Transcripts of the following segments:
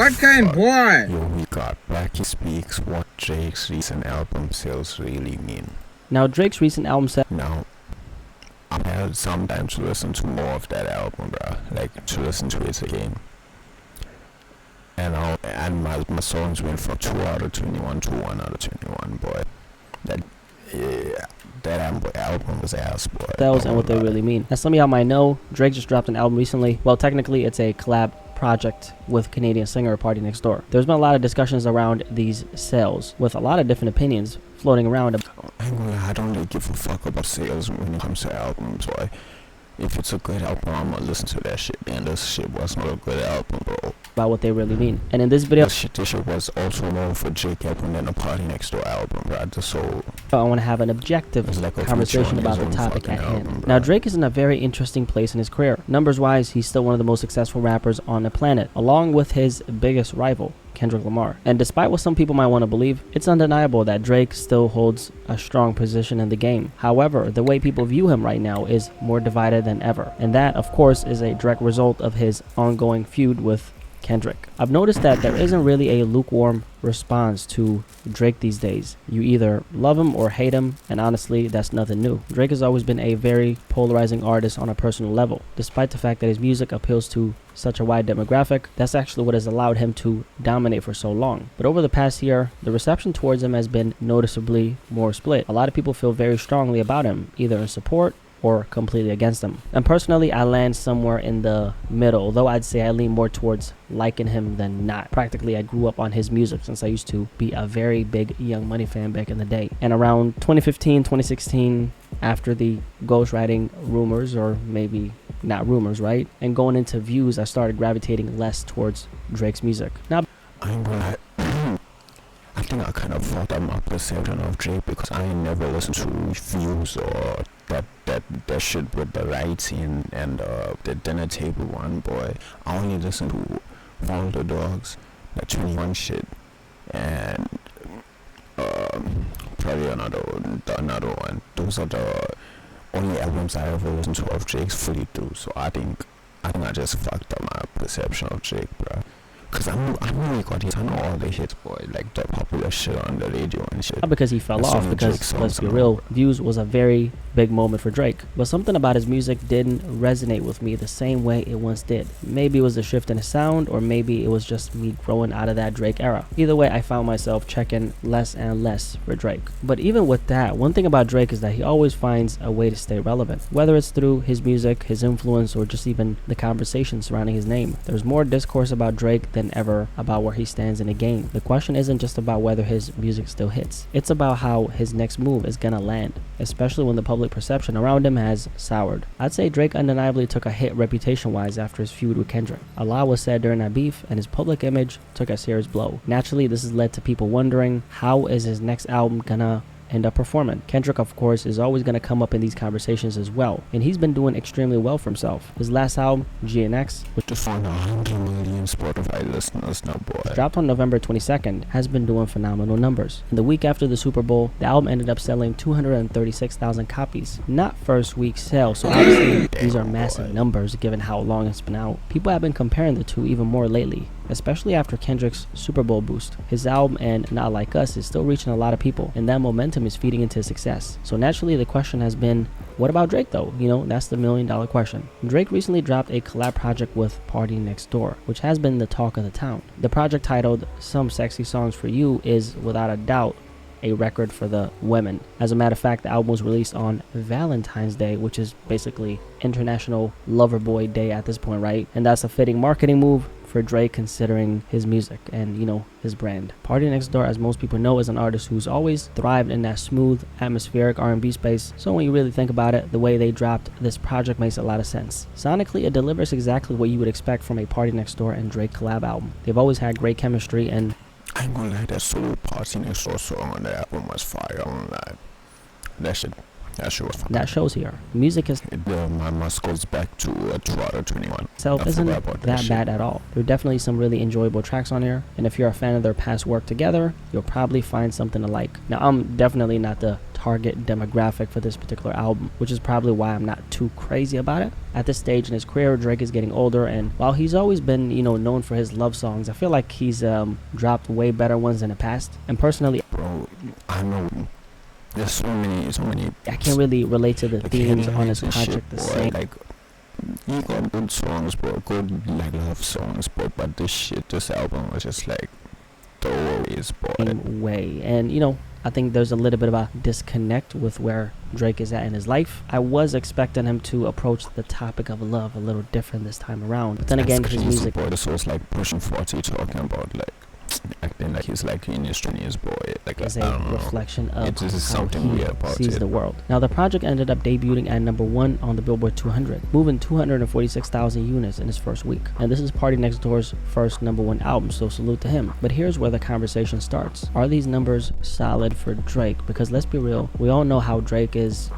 What kind, boy? Here we got Blackie Speaks What Drake's recent album sales really mean. Now, Drake's recent album sales. Now, I've had some time to listen to more of that album, bro. Like, to listen to it again. And my songs went from 2 out of 21 to 1 out of 21, boy. That album was ass, boy. Sales and what they really mean. As some of y'all might know, Drake just dropped an album recently. Well, technically, it's a collab project with Canadian singer PartyNextDoor. There's been a lot of discussions around these sales, with a lot of different opinions floating around. I don't really give a fuck about sales when it comes to albums, boy. If it's a good album, I'm gonna listen to that shit, man. This shit was not a good album, bro. About what they really mean. And in this video, this shit was also known for Drake album than a PartyNextDoor album, bro. So I want to have an objective conversation about the topic at hand. Album, now, Drake is in a very interesting place in his career. Numbers-wise, he's still one of the most successful rappers on the planet, along with his biggest rival, Kendrick Lamar. And despite what some people might want to believe, it's undeniable that Drake still holds a strong position in the game. However, the way people view him right now is more divided than ever. And that, of course, is a direct result of his ongoing feud with Kendrick. I've noticed that there isn't really a lukewarm response to Drake these days. You either love him or hate him, and honestly, that's nothing new. Drake has always been a very polarizing artist on a personal level. Despite the fact that his music appeals to such a wide demographic, that's actually what has allowed him to dominate for so long. But over the past year, the reception towards him has been noticeably more split. A lot of people feel very strongly about him, either in support or completely against him. And personally, I land somewhere in the middle, though I'd say I lean more towards liking him than not. Practically, I grew up on his music since I used to be a very big Young Money fan back in the day. And around 2015, 2016, after the ghostwriting rumors, or maybe not rumors, right? And going into views, I started gravitating less towards Drake's music. Now, I think I kind of thought up my perception of Drake because I ain't never listened to reviews or that shit with the writing and the dinner table one, boy. I only listen to Follow the Dogs, the 21 shit, and probably another one. Those are the only albums I ever listened to of Drake's fully through. So I think I just fucked up my perception of Drake, bro. Cause I'm really got hits. I know all the hits, boy, like the popular shit on the radio and shit. Not because he fell off, because let's be real, Views was a very big moment for Drake. But something about his music didn't resonate with me the same way it once did. Maybe it was the shift in his sound, or maybe it was just me growing out of that Drake era. Either way, I found myself checking less and less for Drake. But even with that, one thing about Drake is that he always finds a way to stay relevant. Whether it's through his music, his influence, or just even the conversation surrounding his name. There's more discourse about Drake than ever about where he stands in the game. The question isn't just about whether his music still hits. It's about how his next move is gonna land, especially when the public perception around him has soured. I'd say Drake undeniably took a hit reputation-wise after his feud with Kendrick. A lot was said during that beef, and his public image took a serious blow. Naturally, this has led to people wondering, how is his next album gonna end up performing? Kendrick, of course, is always going to come up in these conversations as well, and he's been doing extremely well for himself. His last album, GNX, which just found 100 million Spotify listeners now, boy, dropped on November 22nd, has been doing phenomenal numbers. And the week after the Super Bowl, the album ended up selling 236,000 copies. Not first week sales, so obviously these are massive numbers given how long it's been out. People have been comparing the two even more lately, especially after Kendrick's Super Bowl boost. His album and Not Like Us is still reaching a lot of people, and that momentum is feeding into success. So naturally the question has been, what about Drake though? You know, that's the $1,000,000 question. Drake recently dropped a collab project with PartyNextDoor, which has been the talk of the town. The project, titled Some Sexy Songs for You, is without a doubt a record for the women. As a matter of fact, the album was released on Valentine's Day, which is basically International Loverboy Day at this point, right? And that's a fitting marketing move for Drake, considering his music and, you know, his brand. PartyNextDoor, as most people know, is an artist who's always thrived in that smooth, atmospheric R&B space. So when you really think about it, the way they dropped this project makes a lot of sense. Sonically, it delivers exactly what you would expect from a PartyNextDoor and Drake collab album. They've always had great chemistry, and I ain't gonna lie, that solo PartyNextDoor song on the album was fire. I won't lie. That shit was fire. That shows here. Music is my must goes back to 2 out of 21. Itself isn't that bad at all. There are definitely some really enjoyable tracks on here, and if you're a fan of their past work together, you'll probably find something to like. Now, I'm definitely not the target demographic for this particular album, which is probably why I'm not too crazy about it. At this stage in his career, Drake is getting older, and while he's always been, known for his love songs, I feel like he's dropped way better ones in the past. And personally, bro, I know there's so many. I can't really relate to the themes on his project the same. Like, you got good songs, bro, good like love songs, bro, but this album was just like throwaways, boy. Way, and I think there's a little bit of a disconnect with where Drake is at in his life. I was expecting him to approach the topic of love a little different this time around, but then again, his music. Boy, this was like pushing 40, talking about like acting like he's like in his 20s, boy. Like is a reflection of how he sees the world. Now, the project ended up debuting at number 1 on the Billboard 200, moving 246,000 units in his first week. And this is Party Next Door's first number 1 album, so salute to him. But here's where the conversation starts. Are these numbers solid for Drake? Because let's be real, we all know how Drake is,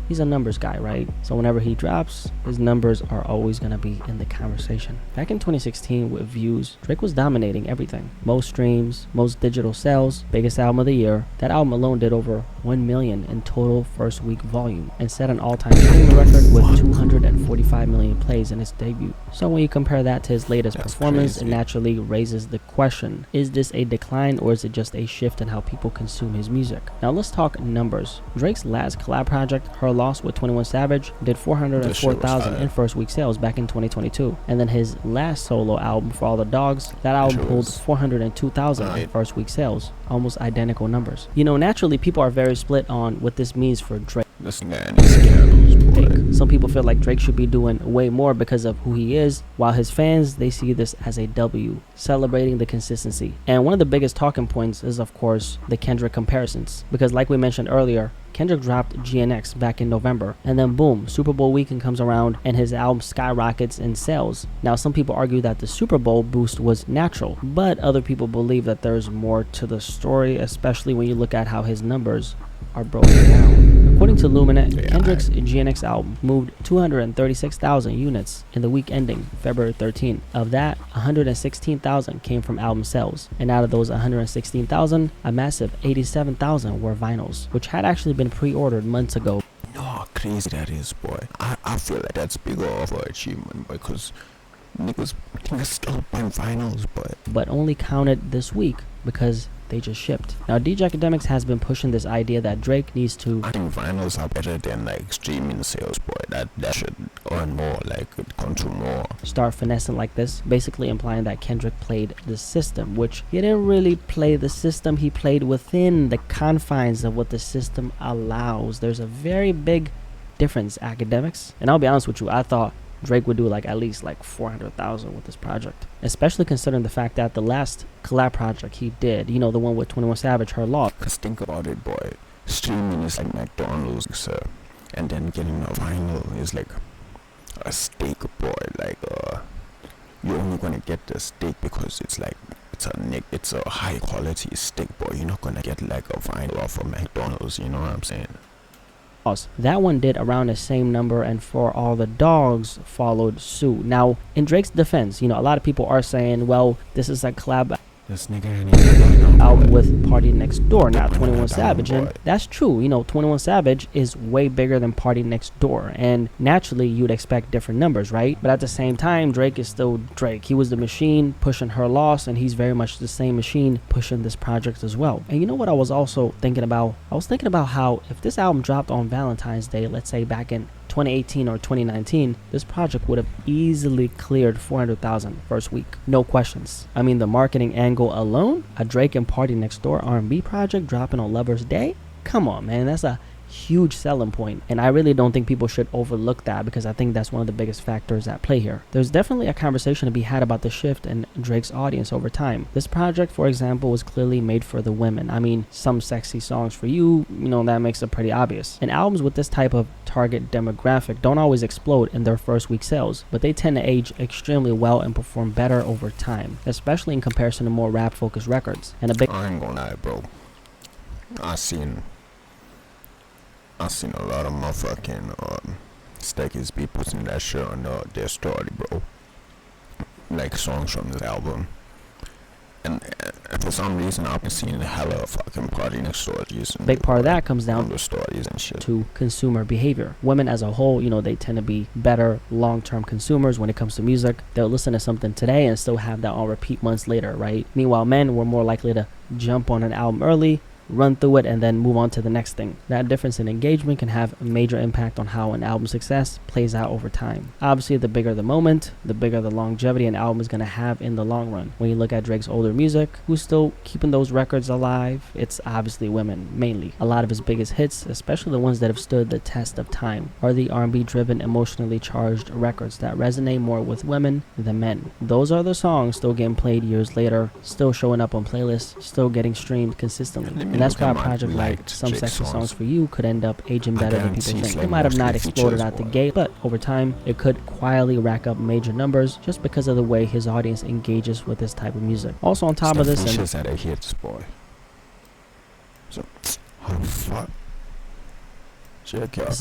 he's a numbers guy, right? So whenever he drops, his numbers are always going to be in the conversation. Back in 2016 with Views, Drake was dominating everything. Most streams, most digital sales, biggest album of the year. That album alone did over 1 million in total first week volume and set an all-time streaming record with 245 million plays in its debut. So when you compare that to his latest performance, it naturally raises the question, is this a decline or is it just a shift in how people consume his music? Now let's talk numbers. Drake's last collab project, Her Loss with 21 Savage, did 404,000 in first week sales back in 2022. And then his last solo album, For All the Dogs, that album pulled 402,000 in first week sales. Almost identical numbers. Naturally people are very split on what this means for Drake. Some people feel like Drake should be doing way more because of who he is, while his fans, they see this as a W, celebrating the consistency. And one of the biggest talking points is, of course, the Kendrick comparisons. Because like we mentioned earlier, Kendrick dropped GNX back in November, and then boom, Super Bowl weekend comes around and his album skyrockets in sales. Now, some people argue that the Super Bowl boost was natural, but other people believe that there's more to the story, especially when you look at how his numbers are broken down. According to Luminate, Kendrick's GNX album moved 236,000 units in the week ending February 13. Of that, 116,000 came from album sales, and out of those 116,000, a massive 87,000 were vinyls, which had actually been pre-ordered months ago. You know how crazy that is, boy. I feel like that's bigger of an achievement because niggas still buying vinyls, but only counted this week because they just shipped. Now, DJ Academics has been pushing this idea that Drake needs to. I think vinyls are better than like streaming sales, boy. That should earn more, like it control more. Start finessing like this, basically implying that Kendrick played the system, which he didn't really play the system. He played within the confines of what the system allows. There's a very big difference, Academics. And I'll be honest with you, I thought Drake would do like at least like 400,000 with this project, especially considering the fact that the last collab project he did, the one with 21 Savage, Her Loss. Cause think about it, boy. Streaming is like McDonald's, sir, and then getting a vinyl is like a steak, boy. Like you're only gonna get the steak because it's a high quality steak, boy. You're not gonna get like a vinyl off of McDonald's. You know what I'm saying? That one did around the same number, and For All the Dogs followed suit. Now, in Drake's defense, a lot of people are saying, well, this is a collab This nigga album with Party Next Door, not 21 Savage. And that's true. 21 Savage is way bigger than Party Next Door. And naturally, you'd expect different numbers, right? But at the same time, Drake is still Drake. He was the machine pushing Her Loss, and he's very much the same machine pushing this project as well. And you know what I was also thinking about? I was thinking about how if this album dropped on Valentine's Day, let's say back in 2018 or 2019, this project would have easily cleared 400,000 first week. No questions. I mean, the marketing angle alone, a Drake and Party Next Door R&B project dropping on Lover's Day? Come on, man, that's a huge selling point, and I really don't think people should overlook that because I think that's one of the biggest factors at play here. There's definitely a conversation to be had about the shift in Drake's audience over time. This project, for example, was clearly made for the women. I mean, Some Sexy Songs for You, that makes it pretty obvious. And albums with this type of target demographic don't always explode in their first week sales, but they tend to age extremely well and perform better over time, especially in comparison to more rap-focused records. And I ain't gonna lie, bro. I seen a lot of motherfucking stickies be putting that shit on their story, bro. Like songs from this album. And for some reason, I've been seeing a hella fucking Party Next Door using. Big part of that comes down the stories and shit. To consumer behavior. Women as a whole, they tend to be better long-term consumers when it comes to music. They'll listen to something today and still have that on repeat months later, right? Meanwhile, men were more likely to jump on an album early, run through it, and then move on to the next thing. That difference in engagement can have a major impact on how an album's success plays out over time. Obviously, the bigger the moment, the bigger the longevity an album is going to have in the long run. When you look at Drake's older music, who's still keeping those records alive? It's obviously women, mainly. A lot of his biggest hits, especially the ones that have stood the test of time, are the R&B driven, emotionally charged records that resonate more with women than men. Those are the songs still getting played years later, still showing up on playlists, still getting streamed consistently. And that's why a project like Some Sexy Songs for You could end up aging better than people think. It might have not exploded out the gate, but over time, it could quietly rack up major numbers just because of the way his audience engages with this type of music. Also on top of this, this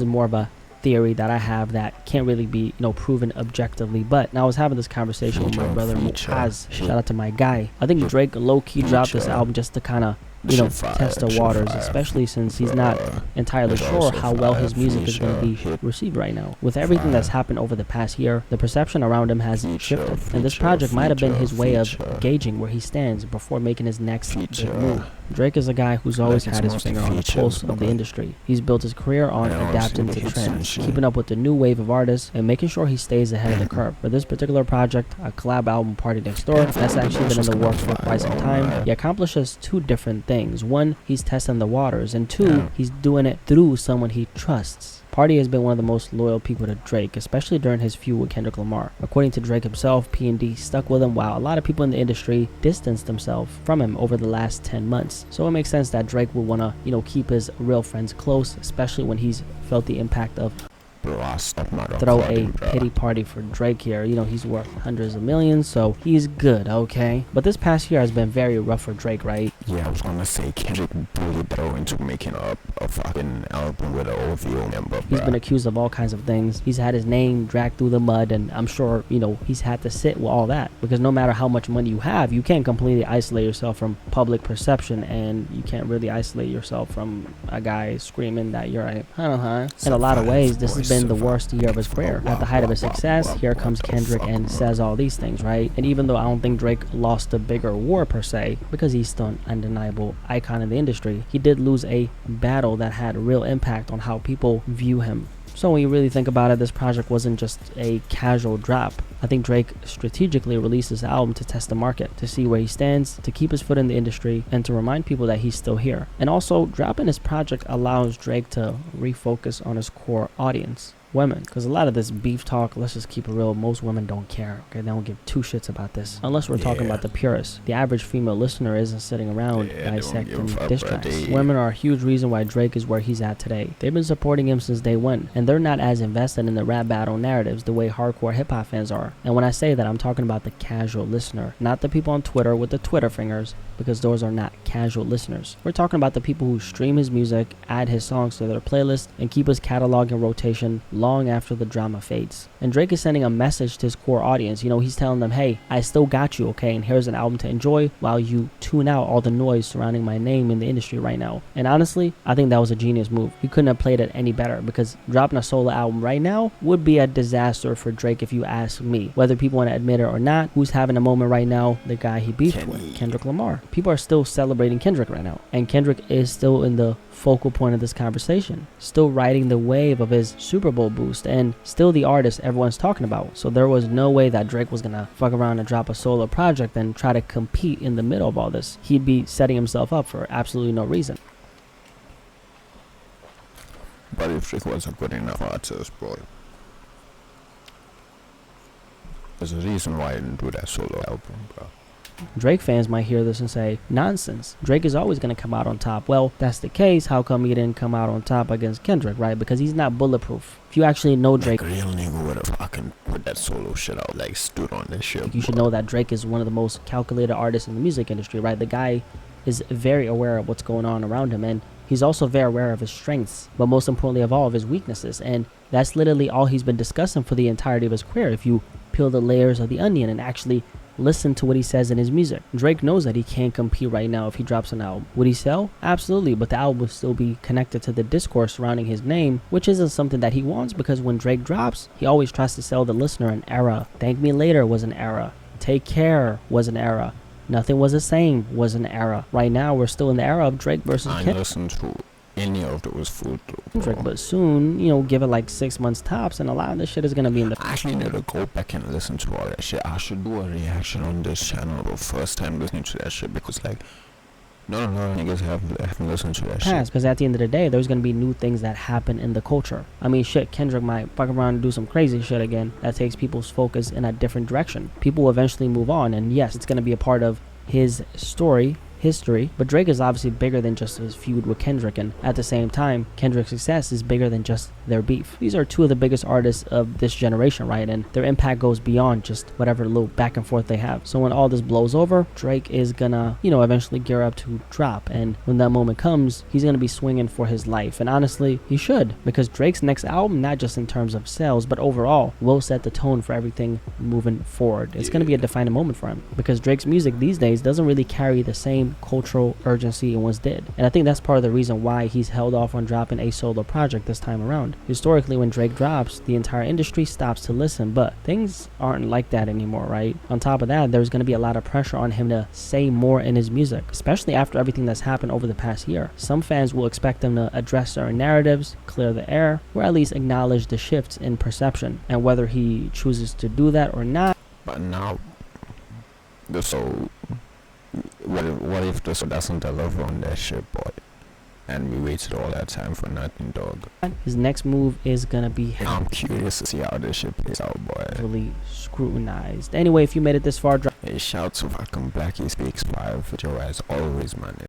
is more of a theory that I have that can't really be proven objectively, but now I was having this conversation with my brother Muaz. Shout out to my guy. I think Drake low-key dropped this album just to kind of test the waters, especially since he's not entirely sure how well his music is going to be received right now. With everything that's happened over the past year, the perception around him has shifted, and this project might have been his way of gauging where he stands before making his next big move. Drake is a guy who's always had his finger on the pulse of the industry. He's built his career on adapting to trends, keeping up with the new wave of artists, and making sure he stays ahead of the curve. For this particular project, a collab album, Party Next Door, that's actually been in the works for quite some time. He accomplishes two different things. One, he's testing the waters, and two, he's doing it through someone he trusts. Party has been one of the most loyal people to Drake, especially during his feud with Kendrick Lamar. According to Drake himself, P&D stuck with him while a lot of people in the industry distanced themselves from him over the last 10 months. So it makes sense that Drake would want to, keep his real friends close, especially when he's felt the impact of throw a pity party for Drake here. He's worth hundreds of millions, so he's good, okay? But this past year has been very rough for Drake, right? Yeah, I was gonna say Kendrick really throw into making a fucking album with an OVO member. He's been accused of all kinds of things. He's had his name dragged through the mud, and I'm sure, he's had to sit with all that. Because no matter how much money you have, you can't completely isolate yourself from public perception, and you can't really isolate yourself from a guy screaming that you're in a lot of ways, this has been the worst year of his career. At the height of his success, here comes Kendrick and says all these things, right? And even though I don't think Drake lost a bigger war per se, because he's still an undeniable icon in the industry, he did lose a battle that had a real impact on how people view him. So when you really think about it, this project wasn't just a casual drop. I think Drake strategically released this album to test the market, to see where he stands, to keep his foot in the industry, and to remind people that he's still here. And also, dropping this project allows Drake to refocus on his core audience. Women, because a lot of this beef talk, let's just keep it real, most women don't care, okay? They don't give two shits about this, unless we're talking about the purists. The average female listener isn't sitting around dissecting diss tracks. Women are a huge reason why Drake is where he's at today. They've been supporting him since day one, and they're not as invested in the rap battle narratives the way hardcore hip-hop fans are. And when I say that, I'm talking about the casual listener, not the people on Twitter with the Twitter fingers, because those are not casual listeners. We're talking about the people who stream his music, add his songs to their playlist, and keep his catalog in rotation long after the drama fades. And Drake is sending a message to his core audience. He's telling them, hey, I still got you, okay? And here's an album to enjoy while you tune out all the noise surrounding my name in the industry right now. And honestly, I think that was a genius move. He couldn't have played it any better, because dropping a solo album right now would be a disaster for Drake if you ask me. Whether people want to admit it or not, who's having a moment right now? The guy he beefed with, Kendrick Lamar. People are still celebrating Kendrick right now. And Kendrick is still in the focal point of this conversation, still riding the wave of his Super Bowl boost, and still the artist everyone's talking about. So there was no way that Drake was gonna fuck around and drop a solo project and try to compete in the middle of all this. He'd be setting himself up for absolutely no reason. But if Drake wasn't good enough artist, bro, there's a reason why I didn't do that solo album, bro. Drake fans might hear this and say, nonsense, Drake is always going to come out on top. Well, if that's the case, how come he didn't come out on top against Kendrick, right? Because he's not bulletproof. If you actually know Drake, like a real nigga would have fucking put that solo shit out, like stood on this shit. You should know that Drake is one of the most calculated artists in the music industry, right? The guy is very aware of what's going on around him, and he's also very aware of his strengths, but most importantly of all, of his weaknesses. And that's literally all he's been discussing for the entirety of his career. If you peel the layers of the onion and actually listen to what he says in his music. Drake knows that he can't compete right now if he drops an album. Would he sell? Absolutely, but the album will still be connected to the discourse surrounding his name, which isn't something that he wants, because when Drake drops, he always tries to sell the listener an era. Thank Me Later was an era. Take Care was an era. Nothing Was the Same was an era. Right now, we're still in the era of Drake versus I listen to any of those full through, Drake, but soon, give it like 6 months tops, and a lot of this shit is gonna be in the. I actually need to go back and listen to all that shit. I should do a reaction on this channel the first time listening to that shit, because like, no niggas haven't listened to that shit. Because at the end of the day, there's gonna be new things that happen in the culture. I mean, shit, Kendrick might fuck around and do some crazy shit again that takes people's focus in a different direction. People will eventually move on, and yes, it's gonna be a part of his history, but Drake is obviously bigger than just his feud with Kendrick, and at the same time, Kendrick's success is bigger than just their beef. These are two of the biggest artists of this generation, right? And their impact goes beyond just whatever little back and forth they have. So when all this blows over, Drake is gonna, eventually gear up to drop, and when that moment comes, he's gonna be swinging for his life. And honestly, he should, because Drake's next album, not just in terms of sales, but overall, will set the tone for everything moving forward. It's gonna be a defining moment for him, because Drake's music these days doesn't really carry the same cultural urgency it once did. And I think that's part of the reason why he's held off on dropping a solo project this time around. Historically, when Drake drops, the entire industry stops to listen, but things aren't like that anymore, right? On top of that, there's going to be a lot of pressure on him to say more in his music, especially after everything that's happened over the past year. Some fans will expect him to address certain narratives, clear the air, or at least acknowledge the shifts in perception, and whether he chooses to do that or not. But now, what if this doesn't deliver on that shit, boy? And we waited all that time for nothing, dog. His next move is gonna be. I'm curious to see how this shit plays out, boy. Really scrutinized. Anyway, if you made it this far, hey, shout to fucking Blackie Speaks 5 with your ass always, man.